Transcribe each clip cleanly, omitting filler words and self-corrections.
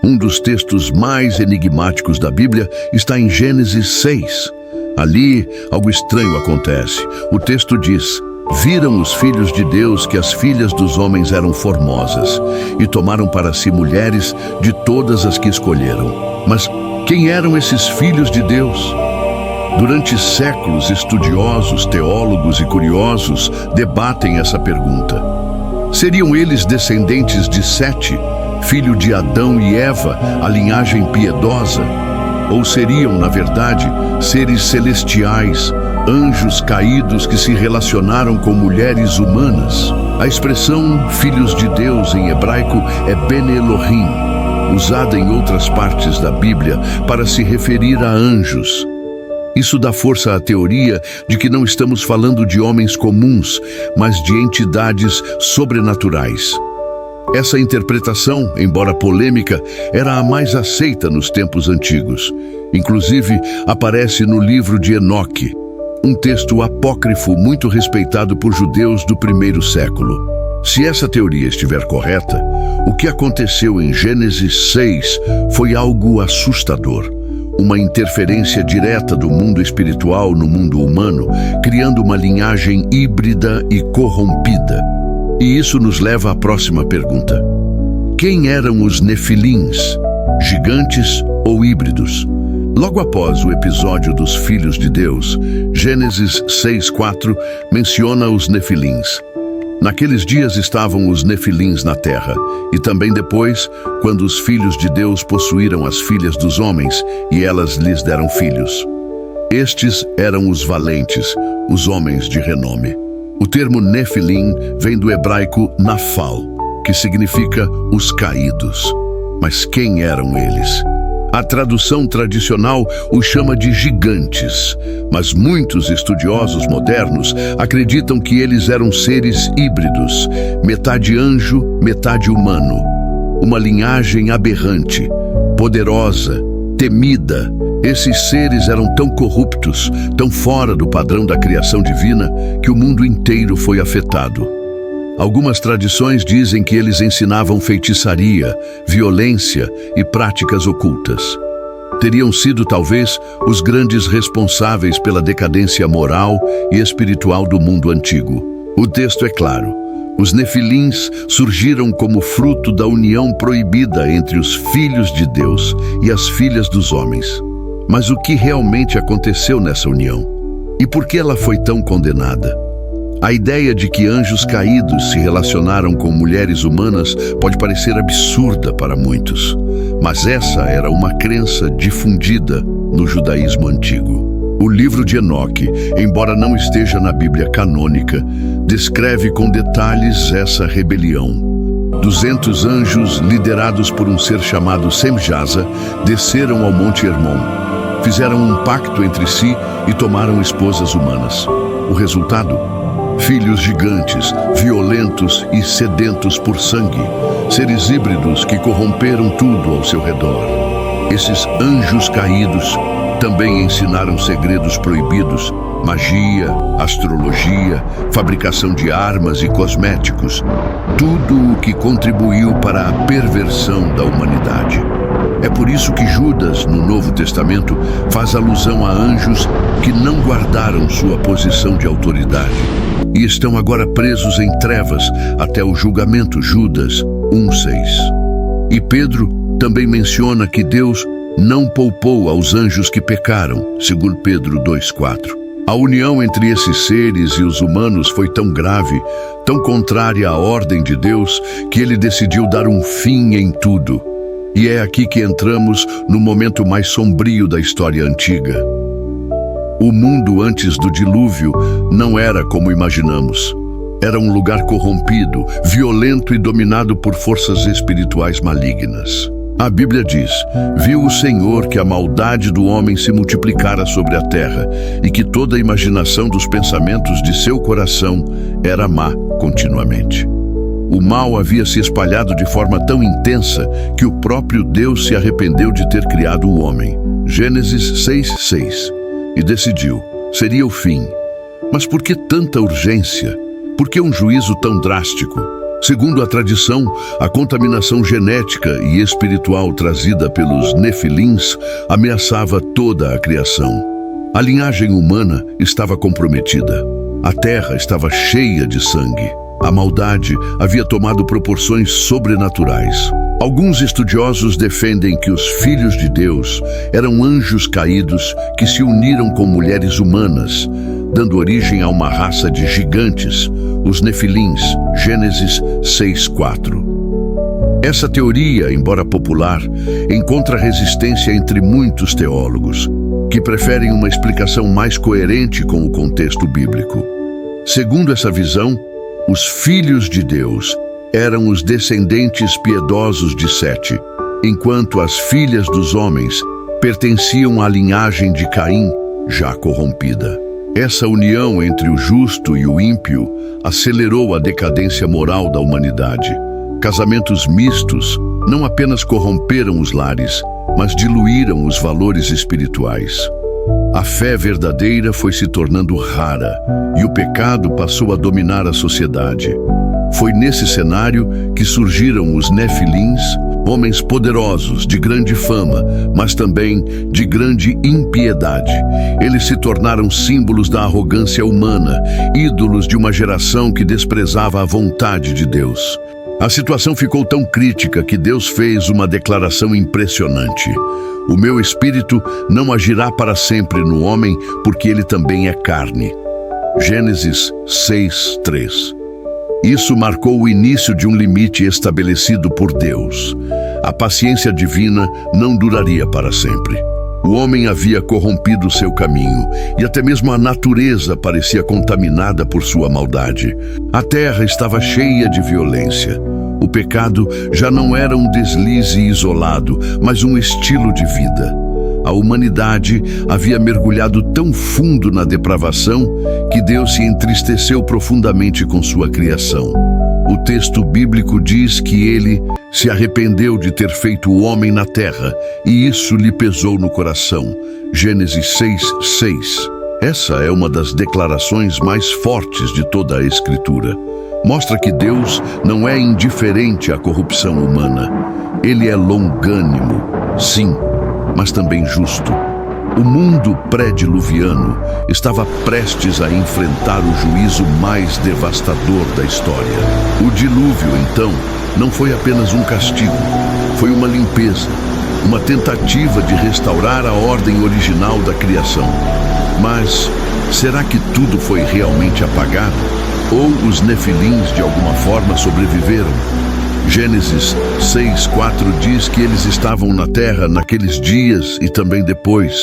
Um dos textos mais enigmáticos da Bíblia está em Gênesis 6. Ali, algo estranho acontece. O texto diz: viram os filhos de Deus que as filhas dos homens eram formosas, e tomaram para si mulheres de todas as que escolheram. Mas quem eram esses filhos de Deus? Durante séculos, estudiosos, teólogos e curiosos debatem essa pergunta. Seriam eles descendentes de Sete, filho de Adão e Eva, a linhagem piedosa? Ou seriam, na verdade, seres celestiais, anjos caídos que se relacionaram com mulheres humanas? A expressão filhos de Deus em hebraico é Ben Elohim, usada em outras partes da Bíblia para se referir a anjos. Isso dá força à teoria de que não estamos falando de homens comuns, mas de entidades sobrenaturais. Essa interpretação, embora polêmica, era a mais aceita nos tempos antigos. Inclusive, aparece no livro de Enoque, um texto apócrifo muito respeitado por judeus do primeiro século. Se essa teoria estiver correta, o que aconteceu em Gênesis 6 foi algo assustador. Uma interferência direta do mundo espiritual no mundo humano, criando uma linhagem híbrida e corrompida. E isso nos leva à próxima pergunta. Quem eram os Nefilins? Gigantes ou híbridos? Logo após o episódio dos Filhos de Deus, Gênesis 6:4 menciona os Nefilins. Naqueles dias estavam os Nefilins na terra, e também depois, quando os filhos de Deus possuíram as filhas dos homens, e elas lhes deram filhos. Estes eram os valentes, os homens de renome. O termo Nefilim vem do hebraico Nafal, que significa os caídos. Mas quem eram eles? A tradução tradicional os chama de gigantes, mas muitos estudiosos modernos acreditam que eles eram seres híbridos, metade anjo, metade humano. Uma linhagem aberrante, poderosa, temida. Esses seres eram tão corruptos, tão fora do padrão da criação divina, que o mundo inteiro foi afetado. Algumas tradições dizem que eles ensinavam feitiçaria, violência e práticas ocultas. Teriam sido, talvez, os grandes responsáveis pela decadência moral e espiritual do mundo antigo. O texto é claro. Os Nefilins surgiram como fruto da união proibida entre os filhos de Deus e as filhas dos homens. Mas o que realmente aconteceu nessa união? E por que ela foi tão condenada? A ideia de que anjos caídos se relacionaram com mulheres humanas pode parecer absurda para muitos, mas essa era uma crença difundida no judaísmo antigo. O livro de Enoque, embora não esteja na Bíblia canônica, descreve com detalhes essa rebelião. 200 anjos, liderados por um ser chamado Semjaza, desceram ao Monte Hermon. Fizeram um pacto entre si e tomaram esposas humanas. O resultado? Filhos gigantes, violentos e sedentos por sangue, seres híbridos que corromperam tudo ao seu redor. Esses anjos caídos também ensinaram segredos proibidos, magia, astrologia, fabricação de armas e cosméticos, tudo o que contribuiu para a perversão da humanidade. É por isso que Judas, no Novo Testamento, faz alusão a anjos que não guardaram sua posição de autoridade e estão agora presos em trevas até o julgamento. Judas 1:6. E Pedro também menciona que Deus não poupou aos anjos que pecaram, segundo Pedro 2:4. A união entre esses seres e os humanos foi tão grave, tão contrária à ordem de Deus, que ele decidiu dar um fim em tudo. E é aqui que entramos no momento mais sombrio da história antiga. O mundo antes do dilúvio não era como imaginamos. Era um lugar corrompido, violento e dominado por forças espirituais malignas. A Bíblia diz: viu o Senhor que a maldade do homem se multiplicara sobre a terra e que toda a imaginação dos pensamentos de seu coração era má continuamente. O mal havia se espalhado de forma tão intensa que o próprio Deus se arrependeu de ter criado o homem. Gênesis 6:6. E decidiu, seria o fim. Mas por que tanta urgência? Por que um juízo tão drástico? Segundo a tradição, a contaminação genética e espiritual trazida pelos Nefilins ameaçava toda a criação. A linhagem humana estava comprometida. A terra estava cheia de sangue. A maldade havia tomado proporções sobrenaturais. Alguns estudiosos defendem que os filhos de Deus eram anjos caídos que se uniram com mulheres humanas, dando origem a uma raça de gigantes, os Nefilins, Gênesis 6:4. Essa teoria, embora popular, encontra resistência entre muitos teólogos, que preferem uma explicação mais coerente com o contexto bíblico. Segundo essa visão, os filhos de Deus eram os descendentes piedosos de Sete, enquanto as filhas dos homens pertenciam à linhagem de Caim, já corrompida. Essa união entre o justo e o ímpio acelerou a decadência moral da humanidade. Casamentos mistos não apenas corromperam os lares, mas diluíram os valores espirituais. A fé verdadeira foi se tornando rara e o pecado passou a dominar a sociedade. Foi nesse cenário que surgiram os Nefilins, homens poderosos, de grande fama, mas também de grande impiedade. Eles se tornaram símbolos da arrogância humana, ídolos de uma geração que desprezava a vontade de Deus. A situação ficou tão crítica que Deus fez uma declaração impressionante. O meu espírito não agirá para sempre no homem, porque ele também é carne. Gênesis 6:3. Isso marcou o início de um limite estabelecido por Deus. A paciência divina não duraria para sempre. O homem havia corrompido seu caminho, e até mesmo a natureza parecia contaminada por sua maldade. A terra estava cheia de violência. O pecado já não era um deslize isolado, mas um estilo de vida. A humanidade havia mergulhado tão fundo na depravação que Deus se entristeceu profundamente com sua criação. O texto bíblico diz que ele se arrependeu de ter feito o homem na terra, e isso lhe pesou no coração. Gênesis 6:6. Essa é uma das declarações mais fortes de toda a Escritura. Mostra que Deus não é indiferente à corrupção humana. Ele é longânimo, sim, mas também justo. O mundo pré-diluviano estava prestes a enfrentar o juízo mais devastador da história. O dilúvio, então, não foi apenas um castigo, foi uma limpeza, uma tentativa de restaurar a ordem original da criação. Mas será que tudo foi realmente apagado? Ou os Nefilins de alguma forma sobreviveram? Gênesis 6:4 diz que eles estavam na terra naqueles dias e também depois.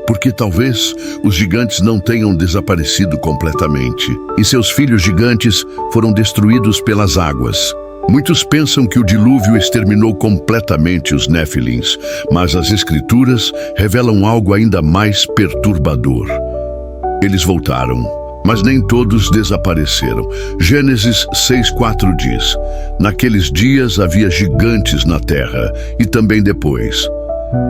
Porque talvez os gigantes não tenham desaparecido completamente, e seus filhos gigantes foram destruídos pelas águas. Muitos pensam que o dilúvio exterminou completamente os Nefilins, mas as Escrituras revelam algo ainda mais perturbador. Eles voltaram, mas nem todos desapareceram. Gênesis 6:4 diz: naqueles dias havia gigantes na terra, e também depois.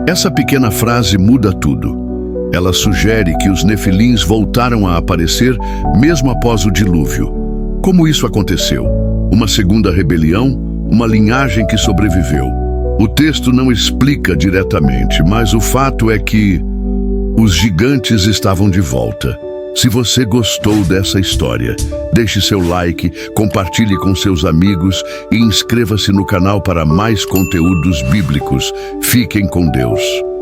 Essa pequena frase muda tudo. Ela sugere que os Nefilins voltaram a aparecer mesmo após o dilúvio. Como isso aconteceu? Uma segunda rebelião? Uma linhagem que sobreviveu? O texto não explica diretamente, mas o fato é que os gigantes estavam de volta. Se você gostou dessa história, deixe seu like, compartilhe com seus amigos e inscreva-se no canal para mais conteúdos bíblicos. Fiquem com Deus.